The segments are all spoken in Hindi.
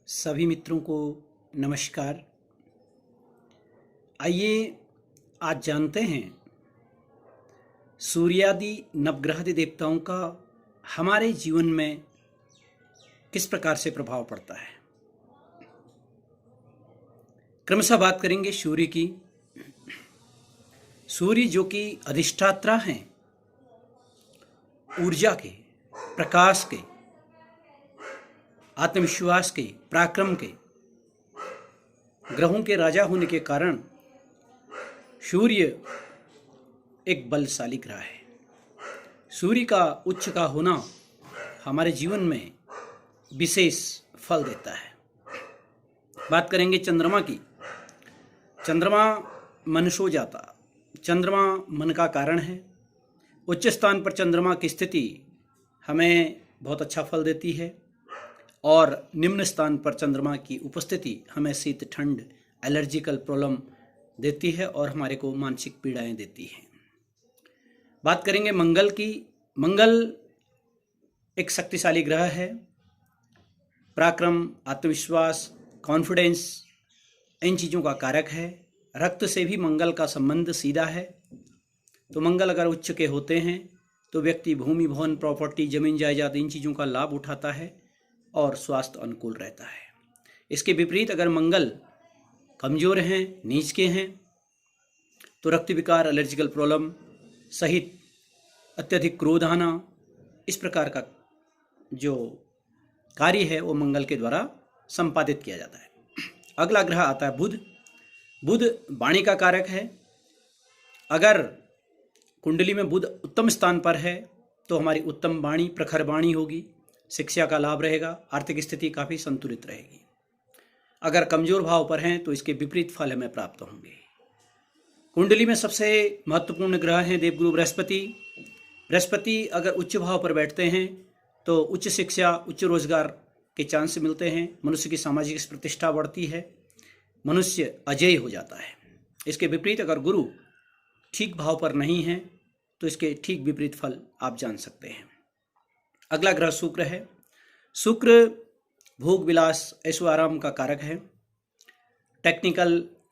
सभी मित्रों को नमस्कार। आइए आज जानते हैं सूर्यादि नवग्रहादि देवताओं का हमारे जीवन में किस प्रकार से प्रभाव पड़ता है। क्रमशः बात करेंगे सूर्य की। सूर्य जो कि अधिष्ठाता हैं ऊर्जा के, प्रकाश के, आत्मविश्वास के, पराक्रम के, ग्रहों के राजा होने के कारण सूर्य एक बलशाली ग्रह है। सूर्य का उच्च का होना हमारे जीवन में विशेष फल देता है। बात करेंगे चंद्रमा की। चंद्रमा मनसो जाता, चंद्रमा मन का कारण है। उच्च स्थान पर चंद्रमा की स्थिति हमें बहुत अच्छा फल देती है और निम्न स्थान पर चंद्रमा की उपस्थिति हमें शीत ठंड एलर्जिकल प्रॉब्लम देती है और हमारे को मानसिक पीड़ाएं देती है। बात करेंगे मंगल की। मंगल एक शक्तिशाली ग्रह है। पराक्रम, आत्मविश्वास, कॉन्फिडेंस इन चीज़ों का कारक है। रक्त से भी मंगल का संबंध सीधा है। तो मंगल अगर उच्च के होते हैं तो व्यक्ति भूमि, भवन, प्रॉपर्टी, जमीन जायदाद इन चीज़ों का लाभ उठाता है और स्वास्थ्य अनुकूल रहता है। इसके विपरीत अगर मंगल कमज़ोर हैं, नीच के हैं, तो रक्त विकार, एलर्जिकल प्रॉब्लम सहित अत्यधिक क्रोध आना, इस प्रकार का जो कार्य है वो मंगल के द्वारा संपादित किया जाता है। अगला ग्रह आता है बुध। बुध वाणी का कारक है। अगर कुंडली में बुध उत्तम स्थान पर है तो हमारी उत्तम वाणी, प्रखर वाणी होगी, शिक्षा का लाभ रहेगा, आर्थिक स्थिति काफ़ी संतुलित रहेगी। अगर कमजोर भाव पर हैं तो इसके विपरीत फल हमें प्राप्त होंगे। कुंडली में सबसे महत्वपूर्ण ग्रह हैं देवगुरु बृहस्पति। बृहस्पति अगर उच्च भाव पर बैठते हैं तो उच्च शिक्षा, उच्च रोजगार के चांस मिलते हैं। मनुष्य की सामाजिक प्रतिष्ठा बढ़ती है, मनुष्य अजेय हो जाता है। इसके विपरीत अगर गुरु ठीक भाव पर नहीं है तो इसके ठीक विपरीत फल आप जान सकते हैं। अगला ग्रह शुक्र है। शुक्र भोग विलास, ऐशो आराम का कारक है।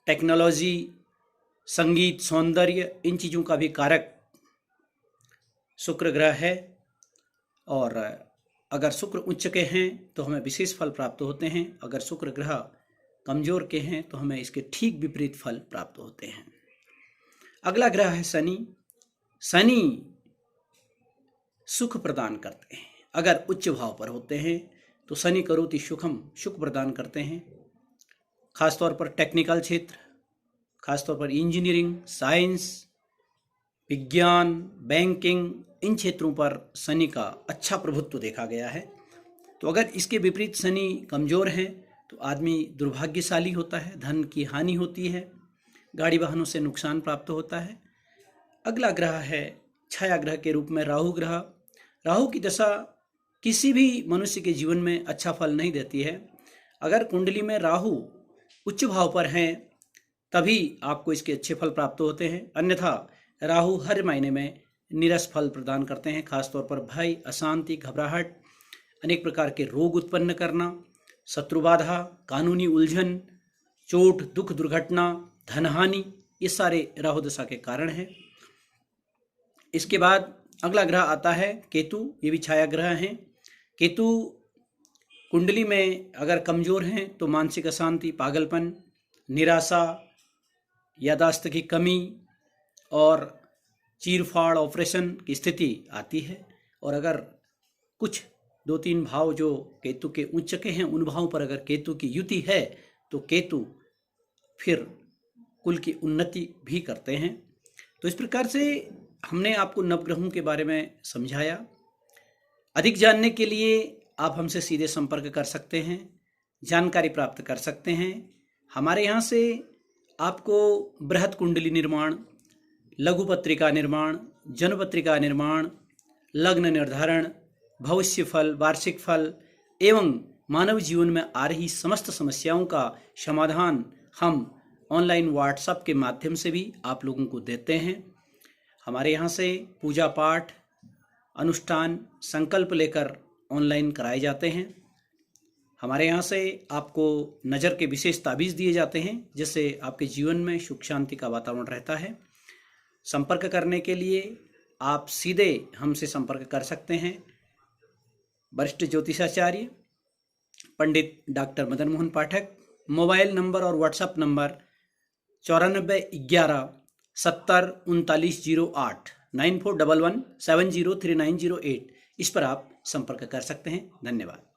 टेक्नोलॉजी, संगीत, सौंदर्य इन चीज़ों का भी कारक शुक्र ग्रह है। और अगर शुक्र उच्च के हैं तो हमें विशेष फल प्राप्त होते हैं। अगर शुक्र ग्रह कमजोर के हैं तो हमें इसके ठीक विपरीत फल प्राप्त होते हैं। अगला ग्रह है शनि। शनि सुख प्रदान करते हैं। अगर उच्च भाव पर होते हैं तो शनि करोति सुखम, सुख प्रदान करते हैं। खासतौर पर टेक्निकल क्षेत्र, खासतौर पर इंजीनियरिंग, साइंस, विज्ञान, बैंकिंग इन क्षेत्रों पर शनि का अच्छा प्रभुत्व देखा गया है। तो अगर इसके विपरीत शनि कमजोर हैं तो आदमी दुर्भाग्यशाली होता है, धन की हानि होती है, गाड़ी वाहनों से नुकसान प्राप्त होता है। अगला ग्रह है छाया ग्रह के रूप में राहु ग्रह। राहु की दशा किसी भी मनुष्य के जीवन में अच्छा फल नहीं देती है। अगर कुंडली में राहु उच्च भाव पर हैं तभी आपको इसके अच्छे फल प्राप्त होते हैं, अन्यथा राहु हर महीने में नीरस फल प्रदान करते हैं। खासतौर पर भय, अशांति, घबराहट, अनेक प्रकार के रोग उत्पन्न करना, शत्रुबाधा, कानूनी उलझन, चोट, दुख, दुर्घटना, धनहानि, ये सारे राहु दशा के कारण हैं। इसके बाद अगला ग्रह आता है केतु। ये भी छाया ग्रह हैं। केतु कुंडली में अगर कमजोर हैं तो मानसिक अशांति, पागलपन, निराशा, यादाश्त की कमी और चीरफाड़ ऑपरेशन की स्थिति आती है। और अगर कुछ 2-3 भाव जो केतु के उच्च के हैं उन भावों पर अगर केतु की युति है तो केतु फिर कुल की उन्नति भी करते हैं। तो इस प्रकार से हमने आपको नवग्रहों के बारे में समझाया। अधिक जानने के लिए आप हमसे सीधे संपर्क कर सकते हैं, जानकारी प्राप्त कर सकते हैं। हमारे यहाँ से आपको बृहत कुंडली निर्माण, लघु पत्रिका निर्माण, जन्म पत्रिका निर्माण, लग्न निर्धारण, भविष्य फल, वार्षिक फल एवं मानव जीवन में आ रही समस्त समस्याओं का समाधान हम ऑनलाइन व्हाट्सएप के माध्यम से भी आप लोगों को देते हैं। हमारे यहाँ से पूजा पाठ, अनुष्ठान, संकल्प लेकर ऑनलाइन कराए जाते हैं। हमारे यहाँ से आपको नज़र के विशेष ताबीज़ दिए जाते हैं, जिससे आपके जीवन में सुख शांति का वातावरण रहता है। संपर्क करने के लिए आप सीधे हमसे संपर्क कर सकते हैं। वरिष्ठ ज्योतिषाचार्य पंडित doctor Madan Mohan Pathak. Mobile number और व्हाट्सएप नंबर 9411703908 9411703908। इस पर आप संपर्क कर सकते हैं। धन्यवाद।